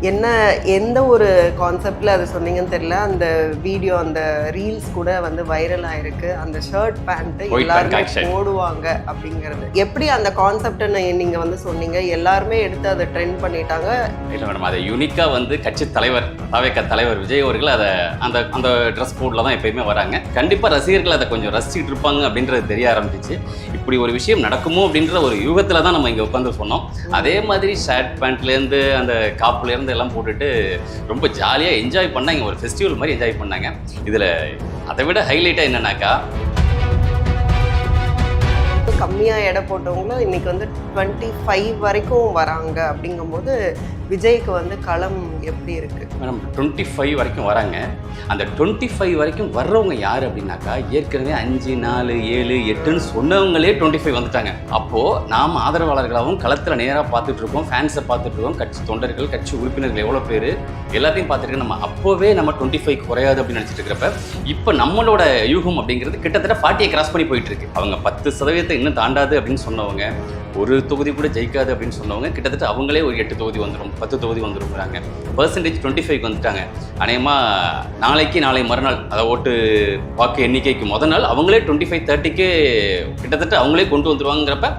என்ன எந்த ஒரு கான்செப்டில் அது சொன்னீங்கன்னு தெரியல. அந்த வீடியோ, அந்த ரீல்ஸ் கூட வந்து வைரல் ஆயிருக்கு. அந்த ஷர்ட் பேண்ட்டு எல்லாருமே போடுவாங்க அப்படிங்கிறது. எப்படி அந்த கான்செப்டை நீங்கள் வந்து சொன்னீங்க? எல்லாருமே எடுத்து அதை ட்ரெண்ட் பண்ணிட்டாங்க. இல்லை மேடம், அதை யூனிக்காக வந்து கட்சி தலைவர் தாவேக தலைவர் விஜய் அவர்கள் அதை அந்த அந்த ட்ரெஸ் கோடில் தான் எப்பயுமே வராங்க. கண்டிப்பாக ரசிகர்கள் அதை கொஞ்சம் ரசிச்சுட்டு இருப்பாங்க அப்படின்றது தெரிய ஆரம்பிச்சிச்சு. இப்படி ஒரு விஷயம் நடக்குமோ அப்படின்ற ஒரு யூகத்தில் தான் நம்ம இங்கே உட்காந்து சொன்னோம். அதே மாதிரி ஷர்ட் பேண்ட்லேருந்து அந்த காப்புலேருந்து எல்லாம் போட்டுட்டு ரொம்ப ஜாலியாக என்ஜாய் பண்ணாங்க. ஒரு ஃபெஸ்டிவல் மாதிரி என்ஜாய் பண்ணாங்க. இதில் அதை விட ஹைலைட்டாக என்னன்னாக்கா, கம்மியாக எடை போட்டவங்களும் இன்னைக்கு வந்து 25 வரைக்கும் வராங்க. அப்படிங்கும்போது விஜய்க்கு வந்து களம் எப்படி இருக்கு மேடம்? 25 வரைக்கும் வராங்க. அந்த 25 வரைக்கும் வர்றவங்க யார் அப்படின்னாக்கா, ஏற்கனவே 5, 4, 7, 8ன்னு சொன்னவங்களே 25 வந்துட்டாங்க. அப்போது நாம் ஆதரவாளர்களாகவும் களத்தில் நேராக பார்த்துட்டு இருக்கோம், ஃபேன்ஸை பார்த்துட்டு இருக்கோம், கட்சி தொண்டர்கள், கட்சி உறுப்பினர்கள் எவ்வளோ பேர் எல்லாத்தையும் பார்த்துட்டு நம்ம அப்போவே நம்ம 25 குறையாது அப்படின்னு நினச்சிட்டு இருக்கிறப்ப, இப்போ நம்மளோட யூகம் அப்படிங்கிறது கிட்டத்தட்ட 40 கிராஸ் பண்ணி போயிட்டு இருக்கு. அவங்க 10% இன்னும் தாண்டாது அப்படின்னு சொன்னவங்க, ஒரு தொகுதி கூட ஜெயிக்காது அப்படின்னு சொன்னவங்க கிட்டத்தட்ட அவங்களே ஒரு 8 தொகுதி வந்துடும், 10 தொகுதி வந்துருக்குறாங்க. பர்சன்டேஜ் 25 வந்துட்டாங்க. அநேகமாக நாளை மறுநாள், அதாவது ஓட்டு வாக்கு எண்ணிக்கைக்கு முதல் நாள் அவங்களே 25, 30க்கு கிட்டத்தட்ட அவங்களே கொண்டு வந்துருவாங்கிறப்ப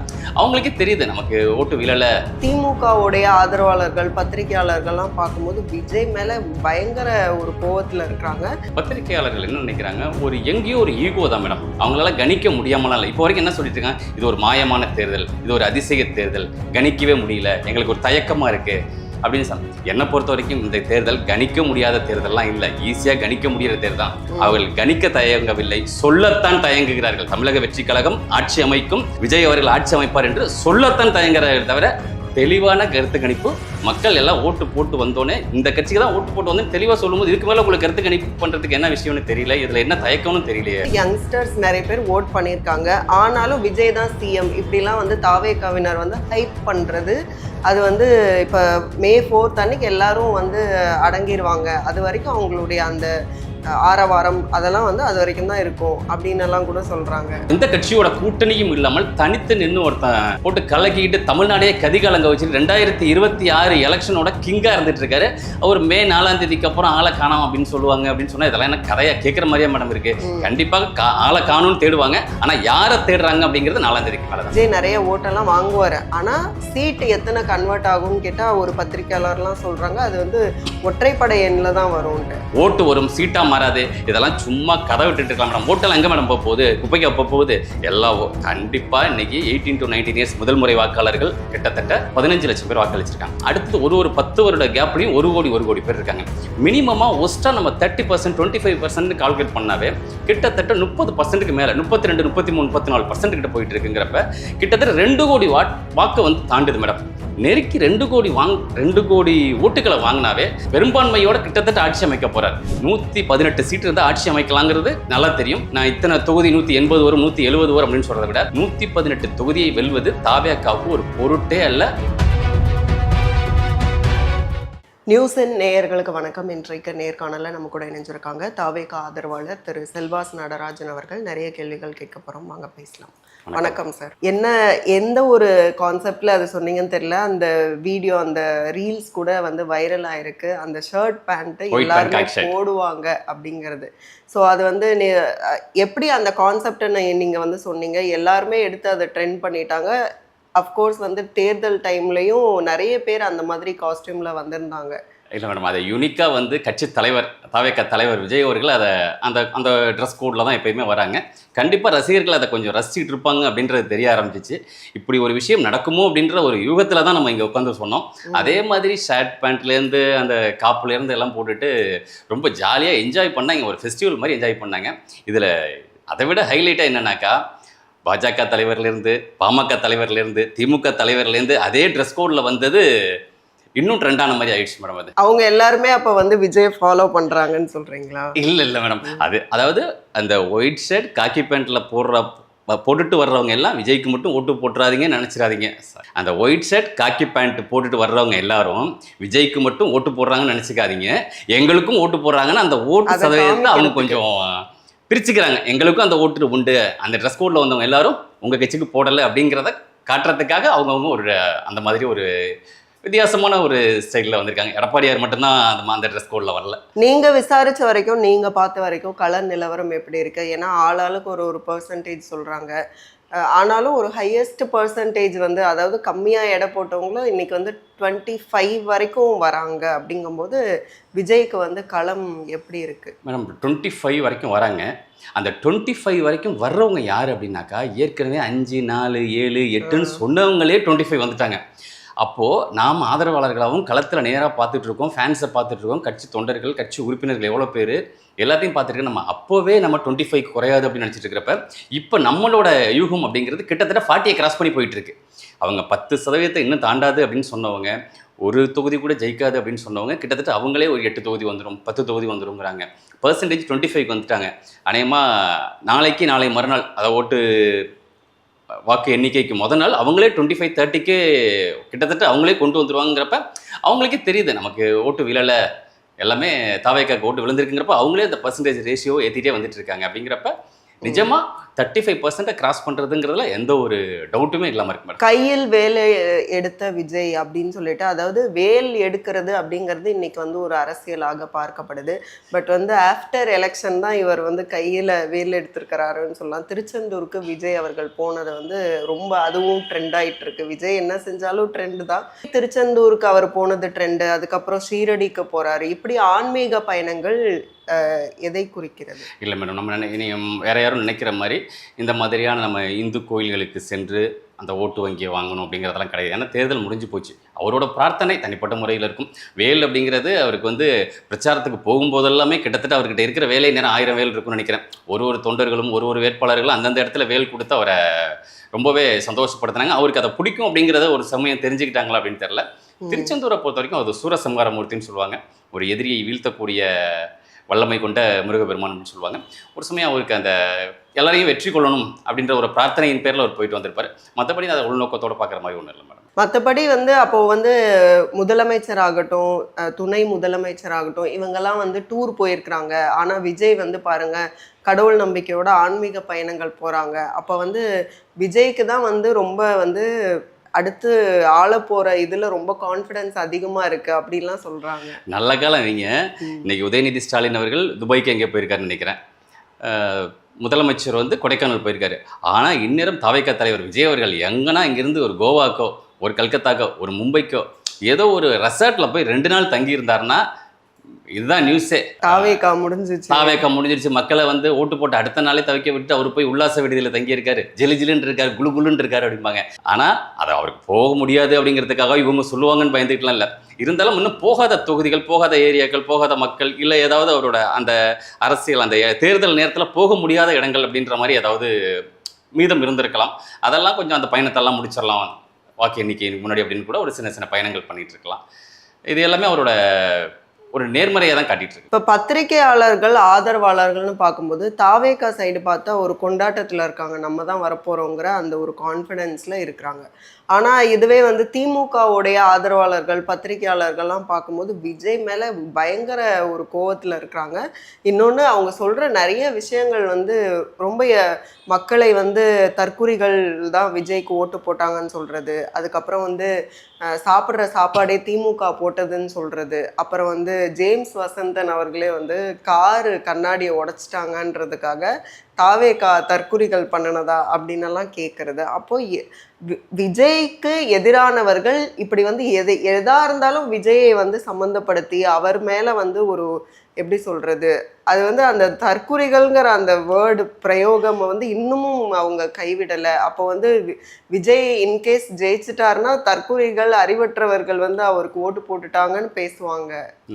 அவங்களுக்கே தெரியுது நமக்கு ஓட்டு விழலை. திமுகவுடைய ஆதரவாளர்கள், பத்திரிகையாளர்கள்லாம் பார்க்கும்போது விஜய் மேலே பயங்கர ஒரு கோவத்தில் இருக்கிறாங்க. பத்திரிகையாளர்கள் என்ன நினைக்கிறாங்க, ஒரு எங்கேயோ ஒரு ஈகோ தான் மேடம். அவங்களால கணிக்க முடியாமலாம் இல்லை. இப்போ வரைக்கும் என்ன சொல்லிட்டு இருக்காங்க, இது ஒரு மாயமான தேர்தல், இது ஒரு அதிசய தேர்தல், கணிக்கவே முடியல, எங்களுக்கு ஒரு தயக்கமாக இருக்குது அப்படின்னு சொன்னாங்க. என்னை பொறுத்த வரைக்கும் இந்த தேர்தல் கணிக்க முடியாத தேர்தல்லாம் இல்லை, ஈஸியாக கணிக்க முடியாத தேர்தல் தான். அவர்கள் கணிக்க தயங்கவில்லை, சொல்லத்தான் தயங்குகிறார்கள். தமிழக வெற்றி கழகம் ஆட்சி அமைக்கும், விஜய் அவர்கள் ஆட்சி அமைப்பார் என்று சொல்லத்தான் தயங்குகிறார்கள் தவிர தெளிவான கருத்து கணிப்பு, மக்கள் எல்லாம் ஓட்டு போட்டு வந்தோன்னே இந்த கட்சிக்கு தான் ஓட்டு போட்டு வந்தோன்னு தெளிவாக சொல்லும்போது இதுக்கு மேலே உங்களுக்கு கருத்து கணிப்பு பண்ணுறதுக்கு என்ன விஷயம்னு தெரியல, இதில் என்ன தயக்கம்னு தெரியலையே. யங்ஸ்டர்ஸ் நிறைய பேர் ஓட் பண்ணியிருக்காங்க. ஆனாலும் விஜய் தான் சிஎம் இப்படிலாம் வந்து தாவேகாவினர் வந்து ஹைப் பண்ணுறது, அது வந்து இப்போ May 4th அன்னைக்கு எல்லாரும் வந்து அடங்கிடுவாங்க. அது வரைக்கும் அவங்களுடைய அந்த ஆரவாரம் அதெல்லாம் வந்து அது வரைக்கும் தான் இருக்கும் அப்படின்னு எல்லாம் கூட சொல்றாங்க. எந்த கட்சியோட கூட்டணியும் இல்லாமல் தனித்து நின்று ஒருத்தன் போட்டு கலக்கிட்டு தமிழ்நாடே கதிகாலங்க வச்சு 2026 எலெக்ஷனோட கிங்கா இருந்துட்டு இருக்காரு. அவர் May 4 அப்புறம் ஆளை காணாம அப்படின்னு சொல்லுவாங்க அப்படின்னு சொன்னா இதெல்லாம் என்ன கதையா கேட்கிற மாதிரியே மேடம் இருக்கு. கண்டிப்பாக ஆளை காணும்னு தேடுவாங்க, ஆனா யாரை தேடுறாங்க அப்படிங்கிறது 4 மேல தான். விஜய் நிறைய ஓட்டெல்லாம் வாங்குவாரு, ஆனா சீட்டு எத்தனை கன்வெர்ட் ஆகும்னு கேட்டா ஒரு பத்திரிகையாளர்லாம் சொல்றாங்க அது வந்து ஒற்றைப்படை எண்ணில் தான் வரும். ஓட்டு வரும், சீட்டா மாறாது. இதெல்லாம் சும்மா கதை விட்டுட்டு இருக்கலாம் மேடம். ஓட்டெல்லாம் எங்க மேடம் போகுது, குப்பைக்கு போகுது எல்லாம். கண்டிப்பா இன்னைக்கு 18 to 19 இயர்ஸ் முதல் முறை வாக்காளர்கள் கிட்டத்தட்ட 15 லட்சம் பேர் வாக்களிச்சிருக்காங்க. அடுத்து ஒரு 10 வருட கேப்லையும் 1 கோடி பேர் இருக்காங்க. மினிமமா ஒஸ்டா நம்ம 30%, 25% கால்குலேட் பண்ணாவே கிட்டத்தட்ட 30%க்கு மேல 32, 33, 34% கிட்ட போயிட்டு இருக்குங்கிறப்ப கிட்டத்தட்ட 2 கோடி வாக்கு வந்து தாண்டுது மேடம். நெருக்கி 2 கோடி ஓட்டுகளை வாங்கினாவே பெரும்பான்மையோட கிட்டத்தட்ட ஆட்சி அமைக்க போறார். 118 சீட்டு இருந்தால் ஆட்சி அமைக்கலாங்கிறது நல்லா தெரியும். நான் இத்தனை தொகுதி 180 வரும், 170 வரும் அப்படின்னு சொல்றதை விட 118 தொகுதியை வெல்வது தாவேகாவுக்கு ஒரு பொருட்டே அல்ல. நியூஸின் நேயர்களுக்கு வணக்கம். இன்றைக்கு நேர்காணலில் நம்ம கூட இணைஞ்சிருக்காங்க தாவேகா ஆதரவாளர் திரு செல்வாஸ் நடராஜன் அவர்கள். நிறைய கேள்விகள் கேட்க போகிறோம், வாங்க பேசலாம். வணக்கம் சார். எந்த ஒரு கான்செப்டில் அது சொன்னீங்கன்னு தெரியல. அந்த வீடியோ, அந்த ரீல்ஸ் கூட வந்து வைரல் ஆயிருக்கு. அந்த ஷர்ட் பேண்ட்டு எல்லாருமே போடுவாங்க அப்படிங்கிறது. ஸோ அது வந்து எப்படி அந்த கான்செப்டை நீங்கள் வந்து சொன்னீங்க? எல்லாருமே எடுத்து அதை ட்ரெண்ட் பண்ணிட்டாங்க. அஃப்கோர்ஸ் வந்து தேர்தல் டைம்லையும் நிறைய பேர் அந்த மாதிரி காஸ்டியூமில் வந்திருந்தாங்க. இல்லை மேடம், அதை யூனிக்காக வந்து கட்சி தலைவர் தாவேக தலைவர் விஜய் அவர்கள் அதை அந்த அந்த ட்ரெஸ் கோடில் தான் எப்பயுமே வராங்க. கண்டிப்பாக ரசிகர்கள் அதை கொஞ்சம் ரசிச்சுட்டு இருப்பாங்க அப்படின்றது தெரிய ஆரம்பிச்சிச்சு. இப்படி ஒரு விஷயம் நடக்குமோ அப்படின்ற ஒரு யூகத்தில் தான் நம்ம இங்கே உட்காந்து சொன்னோம். அதே மாதிரி ஷர்ட் பேண்ட்லேருந்து அந்த காப்புலேருந்து எல்லாம் போட்டுட்டு ரொம்ப ஜாலியாக என்ஜாய் பண்ணாங்க. ஒரு ஃபெஸ்டிவல் மாதிரி என்ஜாய் பண்ணாங்க. இதில் அதை விட ஹைலைட்டாக என்னன்னாக்கா, பாஜக தலைவர்லேருந்து, பாமக தலைவர்லேருந்து, திமுக தலைவர்லேருந்து அதே ட்ரெஸ் கோடில் வந்தது இன்னும் ட்ரெண்டான மாதிரி ஆயிடுச்சு மேடம். அது அவங்க எல்லாருமே அப்போ வந்து விஜய் ஃபாலோ பண்ணுறாங்கன்னு சொல்கிறீங்களா? இல்லை மேடம், அதாவது அந்த ஒயிட் ஷர்ட் காக்கி பேண்ட்டில் போட்டுட்டு வர்றவங்க எல்லாம் விஜய்க்கு மட்டும் ஓட்டு போட்டுறாதீங்கன்னு நினச்சிடாதீங்க. அந்த ஒயிட் ஷர்ட் காக்கி பேண்ட் போட்டுட்டு வர்றவங்க எல்லாரும் விஜய்க்கு மட்டும் ஓட்டு போடுறாங்கன்னு நினச்சிக்காதீங்க. எங்களுக்கும் ஓட்டு போடுறாங்கன்னு அந்த ஓட்டு சதவீதத்தை அவங்க கொஞ்சம் பிரிச்சுக்கிறாங்க. எங்களுக்கும் அந்த ஓட்டு உண்டு, அந்த ட்ரெஸ் கோடில் வந்தவங்க எல்லாரும் உங்கள் கட்சிக்கு போடலை அப்படிங்கிறத காட்டுறதுக்காக அவங்கவுங்க ஒரு அந்த மாதிரி ஒரு வித்தியாசமான ஒரு ஸ்டைலில் வந்திருக்காங்க. எடப்பாடியார் மட்டும்தான் அந்த ட்ரெஸ் கோடில் வரல. நீங்க விசாரிச்ச வரைக்கும், நீங்க பார்த்த வரைக்கும் கள நிலவரம் எப்படி இருக்கு? ஏன்னா ஆளாளுக்கு ஒரு பெர்சன்டேஜ் சொல்றாங்க. ஆனாலும் ஒரு ஹையஸ்ட் பெர்சன்டேஜ் வந்து, அதாவது கம்மியா எடை போட்டவங்களும் இன்னைக்கு வந்து 25 வரைக்கும் வராங்க. அப்படிங்கும்போது விஜய்க்கு வந்து களம் எப்படி இருக்கு? மேடம் 25 வரைக்கும் வராங்க. அந்த 25 வரைக்கும் வர்றவங்க யார் அப்படின்னாக்கா, ஏற்கனவே 5, 4, 7, 8ன்னு சொன்னவங்களே 25 வந்துட்டாங்க. அப்போது நாம் ஆதரவாளர்களாகவும் களத்தில் நேராக பார்த்துட்ருக்கோம், ஃபேன்ஸை பார்த்துட்ருக்கோம், கட்சி தொண்டர்கள், கட்சி உறுப்பினர்கள் எவ்வளோ பேர் எல்லாத்தையும் பார்த்துட்டு நம்ம அப்போவே நம்ம 25 குறையாது அப்படின்னு நினச்சிட்டு இருக்கிறப்ப, இப்போ நம்மளோட யூகம் அப்படிங்கிறது கிட்டத்தட்ட 40 கிராஸ் பண்ணி போயிட்டுருக்கு. அவங்க 10% இன்னும் தாண்டாது அப்படின்னு சொன்னவங்க, ஒரு தொகுதி கூட ஜெயிக்காது அப்படின்னு சொன்னவங்க கிட்டத்தட்ட அவங்களே ஒரு 8 தொகுதி வந்துடும், 10 தொகுதி வந்துடுங்கிறாங்க. பர்சன்டேஜ் 25 வந்துட்டாங்க. அநேகமாக நாளை மறுநாள் அதை வாக்கு எண்ணிக்கைக்கு நாள் அவங்களே 25, 30க்கு கிட்டத்தட்ட அவங்களே கொண்டு வந்துருவாங்கிறப்ப அவங்களுக்கே தெரியுது நமக்கு ஓட்டு விழலை, எல்லாமே தாவேக்காக்கு ஓட்டு விழுந்திருக்குங்கிறப்ப அவங்களே அந்த பர்சன்டேஜ் ரேஷியோ ஏற்றிட்டே வந்துட்டு இருக்காங்க. அப்படிங்கிறப்ப நிஜமாக 35% கிராஸ் பண்ணுறதுங்கிறதுல எந்த ஒரு டவுட்டுமே இல்லாமல் இருக்கு மேடம். கையில் வேலை எடுத்த விஜய் அப்படின்னு சொல்லிட்டு, அதாவது வேல் எடுக்கிறது அப்படிங்கிறது இன்னைக்கு வந்து ஒரு அரசியலாக பார்க்கப்படுது. பட் வந்து ஆஃப்டர் எலெக்ஷன் தான் இவர் வந்து கையில் வேல் எடுத்திருக்கிறாருன்னு சொல்லலாம். திருச்செந்தூருக்கு விஜய் அவர்கள் போனதை வந்து ரொம்ப அதுவும் ட்ரெண்ட் ஆகிட்டு இருக்கு. விஜய் என்ன செஞ்சாலும் ட்ரெண்டு தான். திருச்செந்தூருக்கு அவர் போனது ட்ரெண்டு. அதுக்கப்புறம் ஷீரடிக்கு போகிறாரு. இப்படி ஆன்மீக பயணங்கள் எதை குறிக்கிறது? இல்லை மேடம், நம்ம வேற யாரும் நினைக்கிற மாதிரி இந்த மாதிரியான நம்ம இந்து கோயில்களுக்கு சென்று அந்த ஓட்டு வங்கியை வாங்கணும் அப்படிங்கிறதெல்லாம் கிடையாது. ஏன்னா தேர்தல் முடிஞ்சு போச்சு. அவரோட பிரார்த்தனை தனிப்பட்ட முறையில் இருக்கும். வேல் அப்படிங்கிறது அவருக்கு வந்து பிரச்சாரத்துக்கு போகும்போதெல்லாமே கிட்டத்தட்ட அவர்கிட்ட இருக்கிற வேலை நேரம் 1000 வேல் இருக்குன்னு நினைக்கிறேன். ஒரு தொண்டர்களும் ஒரு வேட்பாளர்களும் அந்தந்த இடத்துல வேல் கொடுத்து அவரை ரொம்பவே சந்தோஷப்படுத்தினாங்க. அவருக்கு அதை பிடிக்கும் அப்படிங்கிறத ஒரு சமயம் தெரிஞ்சுக்கிட்டாங்களா அப்படின்னு தெரியல. திருச்செந்தூரை பொறுத்த வரைக்கும் அது சூரசம்ஹாரமூர்த்தின்னு சொல்லுவாங்க. ஒரு எதிரியை வீழ்த்தக்கூடிய வல்லமை கொண்ட முருகப்பெருமான் அப்படின்னு சொல்லுவாங்க. ஒரு சமயம் அவருக்கு அந்த எல்லாரையும் வெற்றி கொள்ளணும் அப்படின்ற ஒரு பிரார்த்தனையின் பேரில் அவர் போயிட்டு வந்திருப்பார். மற்றபடி அதை உள்நோக்கத்தோடு பார்க்குற மாதிரி ஒன்றும் இல்லை மேடம். மற்றபடி வந்து அப்போது வந்து முதலமைச்சராகட்டும், துணை முதலமைச்சராகட்டும், இவங்கெல்லாம் வந்து டூர் போயிருக்கிறாங்க. ஆனால் விஜய் வந்து பாருங்கள், கடவுள் நம்பிக்கையோட ஆன்மீக பயணங்கள் போகிறாங்க. அப்போ வந்து விஜய்க்கு தான் வந்து ரொம்ப வந்து அடுத்து ஆள போற இதுல ரொம்ப கான்ஃபிடன்ஸ் அதிகமா இருக்கு அப்படின்லாம் சொல்றாங்க. நல்ல காலம் நீங்க. இன்னைக்கு உதயநிதி ஸ்டாலின் அவர்கள் துபாய்க்கு எங்கே போயிருக்காருன்னு நினைக்கிறேன். முதலமைச்சர் வந்து கொடைக்கானல் போயிருக்காரு. ஆனால் இந்நேரம் தாவேக்கா தலைவர் விஜய் அவர்கள் எங்கன்னா இங்கிருந்து ஒரு கோவாக்கோ, ஒரு கல்கத்தாக்கோ, ஒரு மும்பைக்கோ ஏதோ ஒரு ரெசார்ட்ல போய் 2 நாள் தங்கி இருந்தாருன்னா இதுதான் நியூஸே. தாவேக்கா முடிஞ்சிருச்சு. மக்களை வந்து ஓட்டு போட்டு அடுத்த நாளே தவிக்க விட்டு அவர் போய் உல்லாச விடுதியில் தங்கி இருக்காரு, ஜிலுன்னு இருக்காரு, குளுன்னு இருக்காரு அப்படிம்பாங்க. ஆனால் அதை அவருக்கு போக முடியாது அப்படிங்கிறதுக்காக இவங்க சொல்லுவாங்கன்னு பயந்துக்கலாம் இல்லை. இருந்தாலும் இன்னும் போகாத தொகுதிகள், போகாத ஏரியாக்கள், போகாத மக்கள், இல்லை ஏதாவது அவரோட அந்த அரசியல் அந்த தேர்தல் நேரத்தில் போக முடியாத இடங்கள் அப்படின்ற மாதிரி ஏதாவது மீதம் இருந்திருக்கலாம். அதெல்லாம் கொஞ்சம் அந்த பயணத்தெல்லாம் முடிச்சிடலாம் வாக்கு எண்ணிக்கை முன்னாடி அப்படின்னு கூட ஒரு சின்ன பயணங்கள் பண்ணிட்டு இருக்கலாம். இது எல்லாமே அவரோட ஒரு நேர்மறையாக தான் காட்டிட்டு இருக்கு. இப்போ பத்திரிகையாளர்கள் ஆதரவாளர்கள்னு பார்க்கும்போது தாவேக்கா சைடு பார்த்தா ஒரு கொண்டாட்டத்தில் இருக்காங்க, நம்ம தான் வரப்போகிறோங்கிற அந்த ஒரு கான்ஃபிடென்ஸில் இருக்கிறாங்க. ஆனால் இதுவே வந்து திமுகவுடைய ஆதரவாளர்கள் பத்திரிகையாளர்கள்லாம் பார்க்கும்போது விஜய் மேலே பயங்கர ஒரு கோவத்தில் இருக்கிறாங்க. இன்னொன்று, அவங்க சொல்கிற நிறைய விஷயங்கள் வந்து ரொம்ப மக்களை வந்து தற்குறிகள் தான் விஜய்க்கு ஓட்டு போட்டாங்கன்னு சொல்கிறது. அதுக்கப்புறம் வந்து சாப்பிட்ற சாப்பாடே திமுக போட்டதுன்னு சொல்கிறது. அப்புறம் வந்து ஜேம்ஸ் வசந்தன் அவர்களே வந்து காரு கண்ணாடியை உடைச்சிட்டாங்கன்றதுக்காக தாவேக்கா தற்குறிகள் பண்ணினதா அப்படின்னெல்லாம் கேட்குறது. அப்போ விஜய்க்கு எதிரானவர்கள் இப்படி வந்து எதா இருந்தாலும் விஜயை வந்து சம்மந்தப்படுத்தி அவர் மேலே வந்து ஒரு எப்படி சொல்கிறது, அது வந்து அந்த தற்குறிகள்ங்கிற அந்த வேர்டு பிரயோகம் வந்து இன்னமும் அவங்க கைவிடலை. அப்போ வந்து விஜய் இன்கேஸ் ஜெயிச்சிட்டாருன்னா தற்குறிகள் அறிவற்றவர்கள் வந்து அவருக்கு ஓட்டு போட்டுட்டாங்கன்னு பேசுவாங்க.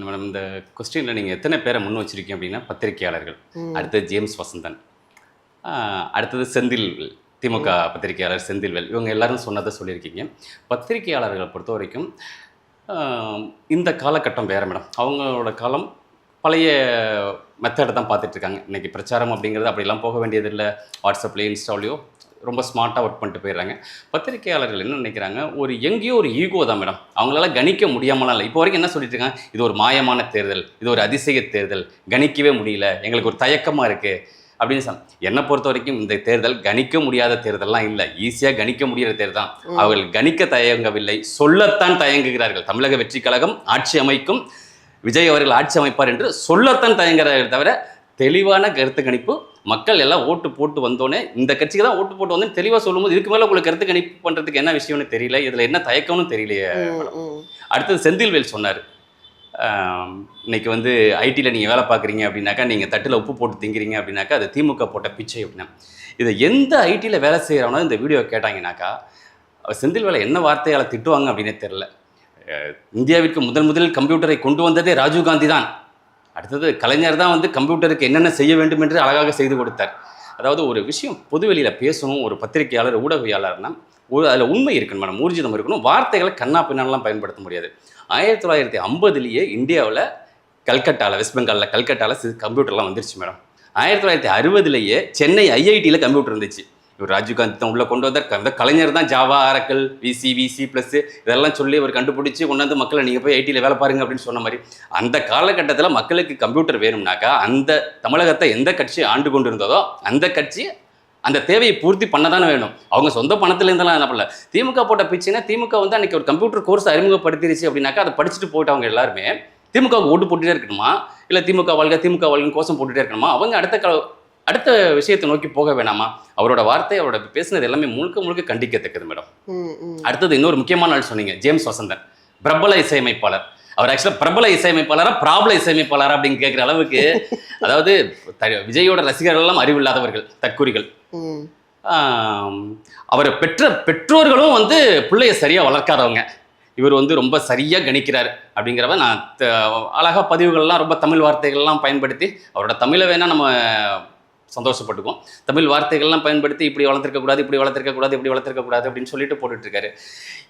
மேடம், இந்த கொஸ்டினில் நீங்கள் எத்தனை பேரை முன் வச்சிருக்கீங்க அப்படின்னா, பத்திரிகையாளர்கள், அடுத்தது ஜேம்ஸ் வசந்தன், அடுத்தது செந்தில்வேல், திமுக பத்திரிகையாளர் செந்தில்வேல், இவங்க எல்லாரும் சொன்னதை சொல்லியிருக்கீங்க. பத்திரிகையாளர்களை பொறுத்த வரைக்கும் இந்த காலகட்டம் வேறு மேடம். அவங்களோட காலம் பழைய மெத்தடை தான் பார்த்துட்ருக்காங்க. இன்றைக்கி பிரச்சாரம் அப்படிங்கிறது அப்படிலாம் போக வேண்டியதில்லை. வாட்ஸ்அப்லேயோ இன்ஸ்டாலேயோ ரொம்ப ஸ்மார்ட்டாக ஒர்க் பண்ணிட்டு போயிடுறாங்க. பத்திரிகையாளர்கள் என்ன நினைக்கிறாங்க, ஒரு எங்கேயோ ஒரு ஈகோ தான் மேடம். அவங்களால கணிக்க முடியாமலாம் இல்லை. இப்போ வரைக்கும் என்ன சொல்லிட்டு இருக்காங்க, இது ஒரு மாயமான தேர்தல், இது ஒரு அதிசய தேர்தல், கணிக்கவே முடியல, எங்களுக்கு ஒரு தயக்கமாக இருக்குது, அப்படின்னு என்னை பொறுத்த வரைக்கும் இந்த தேர்தல் கணிக்க முடியாத தேர்தல்லாம் இல்லை, ஈஸியாக கணிக்க முடியாத தேர்தல். அவர்கள் கணிக்க தயங்கவில்லை, சொல்லத்தான் தயங்குகிறார்கள். தமிழக வெற்றி கழகம் ஆட்சி அமைக்கும், விஜய் அவர்கள் ஆட்சி அமைப்பார் என்று சொல்லத்தான் தயங்குகிறார்கள் தவிர தெளிவான கருத்து கணிப்பு மக்கள் எல்லாம் ஓட்டு போட்டு வந்தோடனே இந்த கட்சிக்கு தான் ஓட்டு போட்டு வந்தோன்னு தெளிவாக சொல்லும்போது இதுக்கு மேலே உங்களுக்கு கருத்து கணிப்பு பண்ணுறதுக்கு என்ன விஷயம்னு தெரியல, இதில் என்ன தயக்கம்னு தெரியலையே. அடுத்தது செந்தில்வேல் சொன்னார், இன்னைக்கு வந்து ஐடியில் நீங்கள் வேலை பார்க்குறீங்க அப்படின்னாக்கா நீங்கள் தட்டில் உப்பு போட்டு திங்கிறீங்க அப்படின்னாக்கா அது திமுக போட்ட பிச்சை அப்படின்னா. இதை எந்த ஐடியில் வேலை செய்கிறவனோ இந்த வீடியோ கேட்டாங்கன்னாக்கா செந்தில்வேலை என்ன வார்த்தையால் திட்டுவாங்க அப்படின்னே தெரில. இந்தியாவிற்கு முதலில் கம்ப்யூட்டரை கொண்டு வந்ததே ராஜீவ்காந்தி தான். அடுத்தது கலைஞர் தான் வந்து கம்ப்யூட்டருக்கு என்னென்ன செய்ய வேண்டும் என்று அழகாக செய்து கொடுத்தார். அதாவது ஒரு விஷயம் பொதுவெளியில் பேசணும், ஒரு பத்திரிகையாளர் ஊடகவியாளர்னா அதில் உண்மை இருக்கணும் மேடம், ஊர்ஜிதம் இருக்கணும், வார்த்தைகளை கண்ணா பின்னாலாம் பயன்படுத்த முடியாது. 1950 இந்தியாவில் கல்கட்டாவில், வெஸ்ட் பெங்காலில் கல்கட்டாவில் கம்ப்யூட்டர்லாம் வந்துருச்சு மேடம். 1960 சென்னை ஐஐடியில் கம்ப்யூட்டர் இருந்துச்சு. இவர் ராஜீவ்காந்தி தான் உள்ளே கொண்டு வந்தார். கலைஞர் தான் ஜாவா, ஆரக்கல், விசி ப்ளஸ் இதெல்லாம் சொல்லி அவர் கண்டுபிடிச்சி கொண்டாந்து மக்களை நீங்கள் போய் ஐடியில் வேலை பாருங்க அப்படின்னு சொன்ன மாதிரி அந்த காலகட்டத்தில் மக்களுக்கு கம்ப்யூட்டர் வேணும்னாக்கா அந்த தமிழகத்தை எந்த கட்சி ஆண்டு கொண்டு இருந்ததோ அந்த கட்சி அந்த தேவையை பூர்த்தி பண்ண தானே வேணும். அவங்க சொந்த பணத்துலேருந்தெல்லாம் என்ன பண்ணல. திமுக போட்ட பிச்சுன்னா திமுக வந்து அன்றைக்கி ஒரு கம்ப்யூட்டர் கோர்ஸ் அறிமுகப்படுத்திருச்சு அப்படின்னாக்கா அதை படிச்சுட்டு போயிட்டு அவங்க எல்லாருமே திமுகவுக்கு ஓட்டு போட்டுகிட்டே இருக்கணுமா, இல்லை திமுக வாழ்க்கைன்னு கோஷம் போட்டுகிட்டே இருக்கணுமா? அவங்க அடுத்த விஷயத்தை நோக்கி போக வேணாமா? அவரோட வார்த்தை, அவரோட பேசுனது எல்லாமே முழுக்க கண்டிக்கத்தக்கது மேடம். அடுத்தது இன்னொரு முக்கியமான ஆள் சொன்னீங்க, ஜேம்ஸ் வசந்தன், பிரபல இசையமைப்பாளர். அவர் ஆக்சுவலாக பிரபல இசையமைப்பாளரா ப்ராப்ள இசையமைப்பாளரா அப்படின்னு கேட்குற அளவுக்கு, அதாவது விஜயோட ரசிகர்கள் எல்லாம் அறிவில்லாதவர்கள், தற்குறிகள். அவரை பெற்றோர்களும் வந்து பிள்ளைய சரியாக வளர்க்காதவங்க. இவர் வந்து ரொம்ப சரியாக கணிக்கிறார் அப்படிங்கிறவ நான் அழகாக பதிவுகள்லாம் ரொம்ப தமிழ் வார்த்தைகள்லாம் பயன்படுத்தி அவரோட தமிழை வேணால் நம்ம சந்தோஷப்பட்டுக்குவோம். தமிழ் வார்த்தைகள்லாம் பயன்படுத்தி இப்படி வளர்த்துருக்கக்கூடாது, இப்படி வளர்த்துருக்கக்கூடாது அப்படின்னு சொல்லிட்டு போட்டுட்ருக்காரு.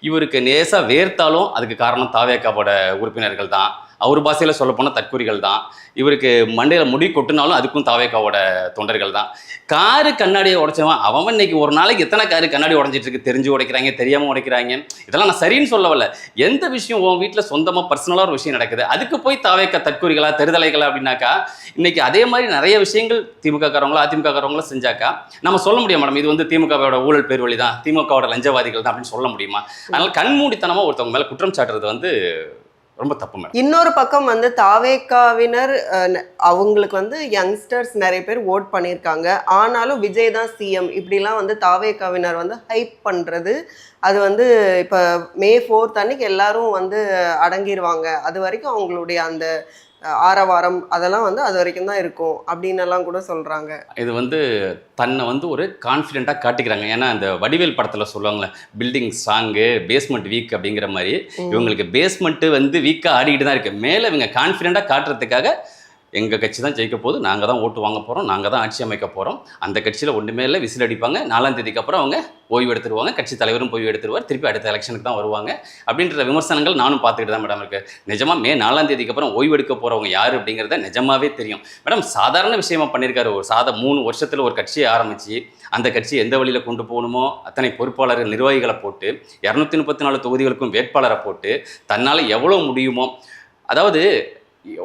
இவருக்கு நேசாக வேர்த்தாலும் அதுக்கு காரணம் தாவேக்காவோட உறுப்பினர்கள் தான், அவர் பாஷையில் சொல்லப்போனால் தற்குறிகள் தான். இவருக்கு மண்டையில் முடி கொட்டினாலும் அதுக்கும் தாவேக்காவோட தொண்டர்கள் தான். காரு கண்ணாடியை உடைச்சவன் அவன் இன்னைக்கு ஒரு நாளைக்கு எத்தனை காரு கண்ணாடி உடஞ்சிட்டு இருக்கு, தெரிஞ்சு உடைக்கிறாங்க, தெரியாமல் உடைக்கிறாங்க. இதெல்லாம் நான் சரின்னு சொல்லவில்ல. எந்த விஷயம் உன் வீட்டில் சொந்தமாக பர்சனலாக ஒரு விஷயம் நடக்குது, அதுக்கு போய் தாவேக்கா தற்குறிகளா தெருதலைகளா அப்படின்னாக்கா இன்னைக்கு அதே மாதிரி நிறைய விஷயங்கள் திமுக காரவங்களோ அதிமுக காரவங்களோ செஞ்சாக்கா நம்ம சொல்ல முடியும் மேடம், இது வந்து திமுகவோட ஊழல் பேர் வழி தான், திமுகவோட லஞ்சவாதிகள் தான் அப்படின்னு சொல்ல முடியுமா? அதனால கண்மூடித்தனமாக ஒருத்தவங்க மேலே குற்றம் சாட்டுறது வந்து ரொம்ப தப்பு மேடம். இன்னொரு பக்கம் வந்து தாவேக்காவினர் அவங்களுக்கு வந்து யங்ஸ்டர்ஸ் நிறைய பேர் ஓட் பண்ணியிருக்காங்க, ஆனாலும் விஜய் தான் சிஎம் இப்படிலாம் வந்து தாவேக்காவினர் வந்து ஹைப் பண்ணுறது, அது வந்து இப்போ May 4 அன்னைக்கு எல்லாரும் வந்து அடங்கிடுவாங்க, அது வரைக்கும் அவங்களுடைய அந்த ஆரவாரம் அதெல்லாம் வந்து அது வரைக்கும் தான் இருக்கும் அப்படின்னு எல்லாம் கூட சொல்கிறாங்க. இது வந்து தன்னை வந்து ஒரு கான்ஃபிடென்ட்டாக காட்டிக்கிறாங்க. ஏன்னா அந்த வடிவேல் படத்தில் சொல்லுவாங்களே, பில்டிங் ஸ்ட்ராங்கு பேஸ்மெண்ட் வீக் அப்படிங்கிற மாதிரி இவங்களுக்கு பேஸ்மெண்ட்டு வந்து வீக்காக ஆடிக்கிட்டு தான் இருக்குது. மேலே இவங்க கான்ஃபிடென்ட்டாக காட்டுறதுக்காக எங்கள் கட்சி தான் ஜெயிக்க போகுது, நாங்கள் தான் ஓட்டு வாங்க போகிறோம், நாங்கள் தான் ஆட்சி அமைக்க போகிறோம், அந்த கட்சியில் ஒன்றுமே இல்லை, விசில் அடிப்பாங்க, 4ஆம் தேதிக்கு அப்புறம் அவங்க ஓய்வு எடுத்துருவாங்க, கட்சி தலைவரும் ஓய்வு எடுத்துருவார், திருப்பி அடுத்த எலெக்ஷனுக்கு தான் வருவாங்க அப்படின்ற விமர்சனங்கள் நானும் பார்த்துக்கிட்டு தான் மேடம் இருக்குது. நிஜமாக May 4ஆம் தேதிக்கு அப்புறம் ஓய்வு எடுக்க போகிறவங்க யார் அப்படிங்கிறத நிஜமாவே தெரியும் மேடம். சாதாரண விஷயமா பண்ணியிருக்காரு. ஒரு 3 வருஷத்தில் ஒரு கட்சியை ஆரம்பித்து அந்த கட்சி எந்த வழியில் கொண்டு போகணுமோ அத்தனை பொறுப்பாளர்கள் நிர்வாகிகளை போட்டு 234 தொகுதிகளுக்கும் வேட்பாளரை போட்டு தன்னால் எவ்வளோ முடியுமோ, அதாவது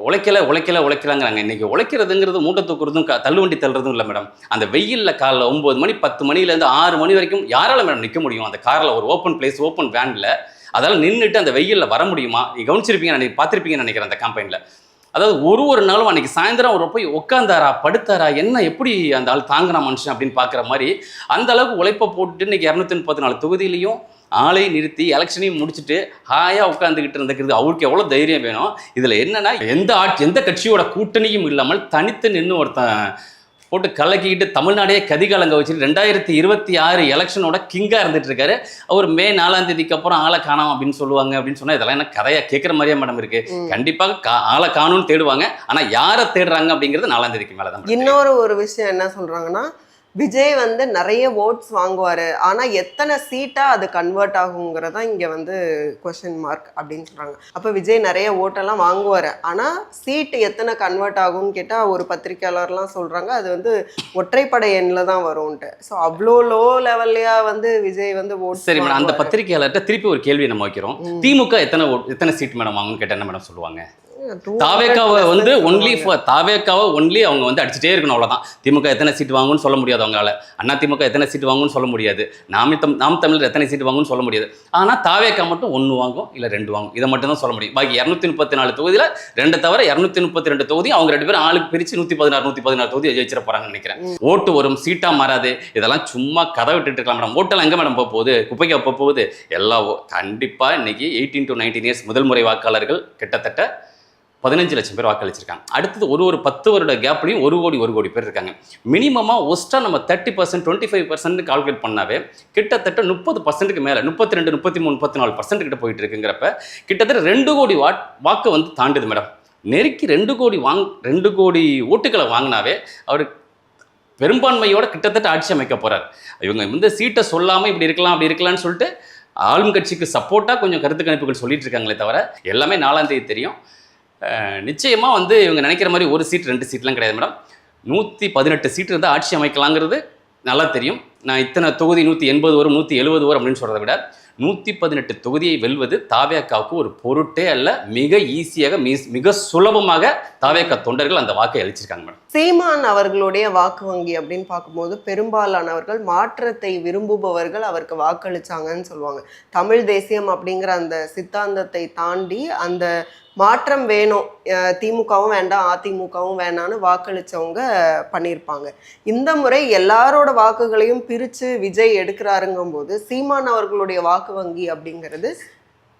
உழைக்கலாங்கிறாங்க. இன்றைக்கி உழைக்கிறதுங்கிறது மூட்டை தூக்குறதும் தள்ளுவண்டி தள்ளுறதும் இல்லை மேடம். அந்த வெயிலில் காலைல 9 மணி 10 மணிலேருந்து 6 மணி வரைக்கும் யாரால் மேடம் நிற்க முடியும்? அந்த காரில் ஒரு ஓப்பன் பிளேஸ், ஓப்பன் வேனில் அதெல்லாம் நின்றுட்டு அந்த வெயிலில் வர முடியுமா? நீ கவனிச்சிருப்பீங்க, நான் பார்த்துருப்பீங்கன்னு நினைக்கிறேன் அந்த கேம்பெயினில். அதாவது ஒரு நாளும் அன்றைக்கி சாயந்தரம் அவர் போய் உட்காந்தாரா படுத்தாரா, என்ன எப்படி அந்த ஆள் தாங்கினா மனுஷன் அப்படின்னு பார்க்குற மாதிரி அந்த அளவுக்கு உழைப்பை போட்டுட்டு இன்றைக்கி 234 தொகுதியிலையும் ஆளை நிறுத்தி எலெக்ஷனையும் முடிச்சுட்டு ஹாயாக உட்காந்துக்கிட்டு இருந்துக்கிறது அவருக்கு எவ்வளோ தைரியம் வேணும். இதில் என்னென்னா எந்த கட்சியோட கூட்டணியும் இல்லாமல் தனித்து நின்று ஒருத்தன் போட்டு கலக்கிக்கிட்டு தமிழ்நாடே கதிகாலங்க வச்சுட்டு 2026 எலெக்ஷனோட கிங்காக இருந்துட்டு இருக்காரு. அவர் May 4ஆம் தேதிக்கு அப்புறம் ஆளை காணோம் அப்படின்னு சொல்லுவாங்க அப்படின்னு சொன்னால் இதெல்லாம் என்ன கதையாக கேட்குற மாதிரியே மேடம் இருக்குது. கண்டிப்பாக ஆளை காணும்னு தேடுவாங்க, ஆனால் யாரை தேடுறாங்க அப்படிங்கிறது 4ஆம் தேதிக்கு மேலே தான். இன்னொரு விஷயம் என்ன சொல்கிறாங்கன்னா, விஜய் வந்து நிறைய ஓட்ஸ் வாங்குவார், ஆனால் எத்தனை சீட்டாக அது கன்வெர்ட் ஆகுங்கிறதா இங்கே வந்து கொஷின் மார்க் அப்படின்னு சொல்கிறாங்க. அப்போ விஜய் நிறைய ஓட்டெல்லாம் வாங்குவார், ஆனால் சீட்டு எத்தனை கன்வெர்ட் ஆகும்னு கேட்டால் ஒரு பத்திரிக்கையாளர்லாம் சொல்கிறாங்க அது வந்து ஒற்றைப்படை எண்ணில் தான் வரும்ன்ட்டு. ஸோ அவ்வளோ லோ லெவல்லையா வந்து விஜய் வந்து ஓட். சரி மேடம், அந்த பத்திரிக்கையாளர்கிட்ட திருப்பி ஒரு கேள்வி நம்ம வைக்கிறோம், திமுக எத்தனை சீட் மேடம் வாங்குன்னு கேட்டால் என்ன மேடம் சொல்லுவாங்க? தாவேக்காவை வந்து ஒன்லி சொல்லுவாங்க. தாவேக்காவை ஒன்லி அவங்க வந்து அடிச்சுட்டே இருக்கணும், அவ்வளோதான். திமுக எத்தனை சீட் வாங்கும்னு சொல்ல முடியாது அவங்களால. அண்ணா திமுக எத்தனை சீட் வாங்கும்னு சொல்ல முடியாது. நாம் தமிழர் எத்தனை சீட் வாங்கும்னு சொல்ல முடியாது. ஆனால் தாவேக்கா மட்டும் 1 வாங்கும் இல்லை 2 வாங்கும், இதை மட்டும் தான் சொல்ல முடியும். பாக்கி 234 தொகுதியில் 2 தவிர 232 தொகுதி அவங்க 2 பேரும் ஆளுக்கு பிரித்து 116 தொகுதி ஜெயிச்சிட போறாங்கன்னு நினைக்கிறேன். ஓட்டு வரும், சீட்டா மாறாது, இதெல்லாம் சும்மா கதை விட்டுட்டு இருக்கலாம் மேடம். ஓட்டெல்லாம் எங்க மேடம் போக போகுது? குப்பைக்கு போக போகுது? எல்லாம் கண்டிப்பா இன்னைக்கு 18 to 19 இயர்ஸ் முதல் முறை வாக்காளர்கள் கிட்டத்தட்ட 15 லட்சம் பேர் வாக்களிச்சிருக்காங்க. அடுத்தது ஒரு 10 வருட கேப்லையும் 1 கோடி பேர் இருக்காங்க. மினிமமா ஒஸ்டா நம்ம 30%, 25% கால்குலேட் பண்ணாவே கிட்டத்தட்ட 30%க்கு மேல 32, 33, 34% கிட்ட போயிட்டு இருக்குங்கிறப்ப கிட்டத்தட்ட 2 கோடி வாக்கு வந்து தாண்டுது மேடம். நெருக்கி 2 கோடி ஓட்டுகளை வாங்கினாவே அவர் பெரும்பான்மையோட கிட்டத்தட்ட ஆட்சி அமைக்க போறார். இவங்க வந்து சீட்டை சொல்லாம இப்படி இருக்கலாம் அப்படி இருக்கலாம்னு சொல்லிட்டு ஆளும் கட்சிக்கு சப்போர்ட்டா கொஞ்சம் கருத்து கணிப்புகள் சொல்லிட்டு இருக்காங்களே தவிர எல்லாமே 4ஆம் தேதி தெரியும். நிச்சயமா வந்து இவங்க நினைக்கிற மாதிரி 1 சீட் 2 சீட்லாம் கிடையாது மேடம். 118 சீட் இருந்தால் ஆட்சி அமைக்கலாங்கிறது நல்லா தெரியும். நான் இத்தனை தொகுதி 180 வரும் 170 வரும் அப்படின்னு சொல்றதை விட 118 தொகுதியை வெல்வது தாவேக்காவுக்கு ஒரு பொருட்டே அல்ல. மிக ஈஸியாக மிக சுலபமாக தாவேக்கா தொண்டர்கள் அந்த வாக்கை அளிச்சிருக்காங்க மேடம். சீமான் அவர்களுடைய வாக்கு வங்கி அப்படின்னு பார்க்கும்போது பெரும்பாலானவர்கள் மாற்றத்தை விரும்புபவர்கள் அவருக்கு வாக்களிச்சாங்கன்னு சொல்லுவாங்க. தமிழ் தேசியம் அப்படிங்கிற அந்த சித்தாந்தத்தை தாண்டி அந்த மாற்றம் வேணும், திமுகவும் வேண்டாம் அதிமுகவும் வேணான்னு வாக்களிச்சவங்க பண்ணியிருப்பாங்க. இந்த முறை எல்லாரோட வாக்குகளையும் பிரித்து விஜய் எடுக்கிறாருங்கும் போது சீமான் அவர்களுடைய வாக்கு வங்கி அப்படிங்கிறது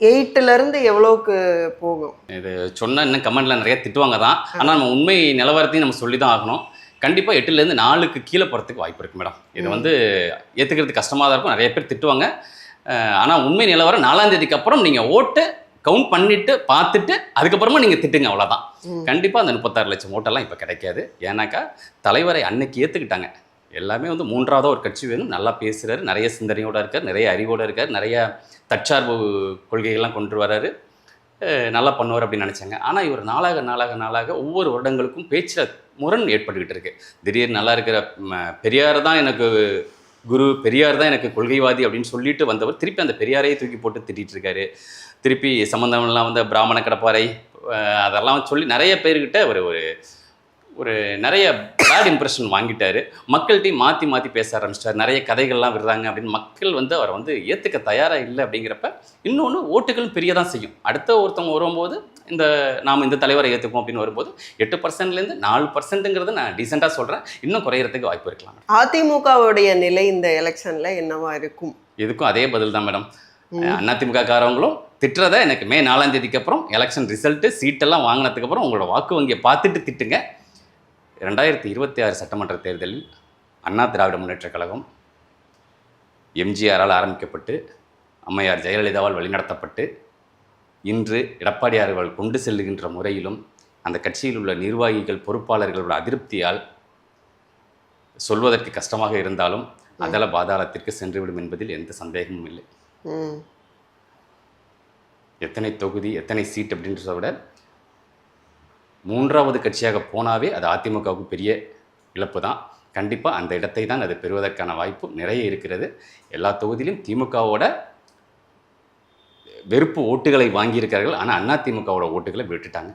8லேருந்து எவ்வளோக்கு போகும்? இது சொன்னால் இன்னும் கமெண்ட்ல நிறைய திட்டுவாங்க தான். ஆனால் நம்ம உண்மை நிலவரத்தையும் நம்ம சொல்லி தான் ஆகணும். கண்டிப்பாக 8லேருந்து 4க்கு கீழே போகிறதுக்கு வாய்ப்பு இருக்குது மேடம். இது வந்து ஏற்றுக்கிறது கஷ்டமாக தான் இருக்கும், நிறைய பேர் திட்டுவாங்க. ஆனால் உண்மை நிலவரம் 4ஆம் தேதிக்கு அப்புறம் நீங்கள் ஓட்டு கவுண்ட் பண்ணிட்டு பார்த்துட்டு அதுக்கப்புறமா நீங்கள் திட்டுங்க, அவ்வளோதான். கண்டிப்பாக அந்த 36 லட்சம் ஓட்டெல்லாம் இப்போ கிடைக்காது. ஏன்னாக்கா தலைவரை அன்னைக்கு ஏற்றுக்கிட்டாங்க. எல்லாமே வந்து 3ஆவது ஒரு கட்சி வேணும், நல்லா பேசுகிறாரு, நிறைய சிந்தனையோடு இருக்கார், நிறைய அறிவோடு இருக்கார், நிறைய தற்சார்பு கொள்கைகள்லாம் கொண்டு வராரு, நல்லா பண்ணுவார் அப்படின்னு நினச்சாங்க. ஆனால் இவர் நாளாக ஒவ்வொரு வருடங்களுக்கும் பேச்சில் முரண் ஏற்பட்டுக்கிட்டு இருக்கு. திடீர்னு நல்லா இருக்கிற பெரியார் தான் எனக்கு குரு, பெரியார் தான் எனக்கு கொள்கைவாதி அப்படின்னு சொல்லிட்டு வந்தவர் திருப்பி அந்த பெரியாரையே தூக்கி போட்டு திட்டிகிட்டு இருக்காரு. திருப்பி சம்மந்தம்லாம் வந்து பிராமண கடப்பாறை அதெல்லாம் சொல்லி நிறைய பேர்கிட்ட ஒரு நிறைய பேட் இம்ப்ரெஷன் வாங்கிட்டாரு. மக்கள்கிட்டையும் மாற்றி பேச ஆரம்பிச்சிட்டார். நிறைய கதைகள்லாம் விடுறாங்க அப்படின்னு மக்கள் வந்து அவரை வந்து ஏற்றுக்க தயாராக இல்லை. அப்படிங்கிறப்ப இன்னொன்று ஓட்டுகள் பெரிய தான் செய்யும். அடுத்த ஒருத்தவங்க வரும்போது நாம் இந்த தலைவரை ஏற்றுப்போம் அப்படின்னு வரும்போது 8%லேருந்து 4%ங்கிறது நான் டீசெண்டாக சொல்கிறேன். இன்னும் குறையிறதுக்கு வாய்ப்பு இருக்கலாம். அதிமுகவுடைய நிலை இந்த எலெக்ஷனில் என்னவா இருக்கும்? இதுக்கும் அதே பதில் தான் மேடம். அதிமுக காரவங்களும் திட்டுறத எனக்கு மே 4ஆம் தேதிக்கு அப்புறம் எலெக்ஷன் ரிசல்ட்டு சீட்டெல்லாம் வாங்கினதுக்கு அப்புறம் உங்களோட வாக்கு வங்கியை பார்த்துட்டு திட்டுங்க. 2026 சட்டமன்ற தேர்தலில் அண்ணா திராவிட முன்னேற்றக் கழகம் எம்ஜிஆரால் ஆரம்பிக்கப்பட்டு அம்மையார் ஜெயலலிதாவால் வழிநடத்தப்பட்டு இன்று எடப்பாடியார் அவர்கள் கொண்டு செல்லுகின்ற முறையிலும் அந்த கட்சியில் உள்ள நிர்வாகிகள் பொறுப்பாளர்களோட அதிருப்தியால் சொல்வதற்கு கஷ்டமாக இருந்தாலும் அதல பாதாளத்திற்கு சென்றுவிடும் என்பதில் எந்த சந்தேகமும் இல்லை. எத்தனை தொகுதி எத்தனை சீட் அப்படின்றத விட 3ஆவது கட்சியாக போனாவே அது அதிமுகவுக்கு பெரிய இழப்பு தான். கண்டிப்பாக அந்த இடத்தை தான் அது பெறுவதற்கான வாய்ப்பு நிறைய இருக்கிறது. எல்லா தொகுதியிலும் திமுகவோட வெறுப்பு ஓட்டுகளை வாங்கியிருக்கிறார்கள், ஆனால் அதிமுகவோட ஓட்டுகளை விட்டுட்டாங்க.